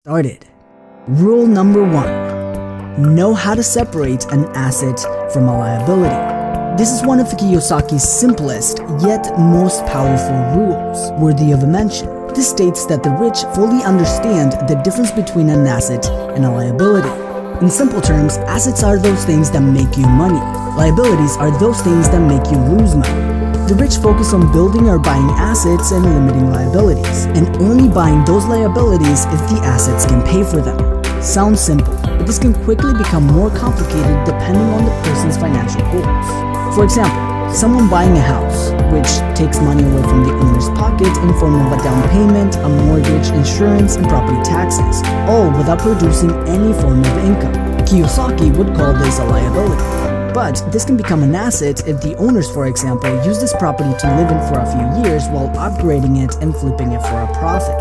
started. Rule number 1. Know how to separate an asset from a liability. This is one of Kiyosaki's simplest yet most powerful rules, worthy of a mention. This states that the rich fully understand the difference between an asset and a liability. In simple terms, assets are those things that make you money. Liabilities are those things that make you lose money. The rich focus on building or buying assets and limiting liabilities, and only buying those liabilities if the assets can pay for them. Sounds simple, but this can quickly become more complicated depending on the person's financial goals. For example, someone buying a house, which takes money away from the owner's pocket in form of a down payment, a mortgage, insurance, and property taxes, all without producing any form of income. Kiyosaki would call this a liability. But this can become an asset if the owners, for example, use this property to live in for a few years while upgrading it and flipping it for a profit.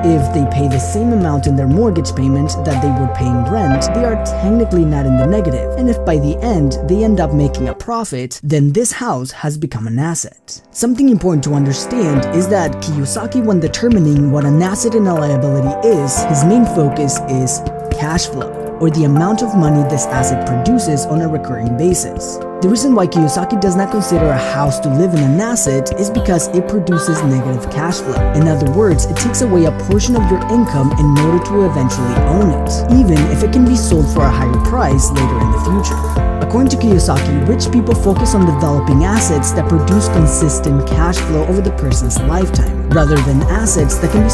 If they pay the same amount in their mortgage payment that they would pay in rent, they are technically not in the negative, and if by the end they end up making a profit, then this house has become an asset. Something important to understand is that Kiyosaki, when determining what an asset and a liability is, his main focus is cash flow, or the amount of money this asset produces on a recurring basis. The reason why Kiyosaki does not consider a house to live in an asset is because it produces negative cash flow. In other words, it takes away a portion of your income in order to eventually own it, even if it can be sold for a higher price later in the future. According to Kiyosaki, rich people focus on developing assets that produce consistent cash flow over the person's lifetime, rather than assets that can be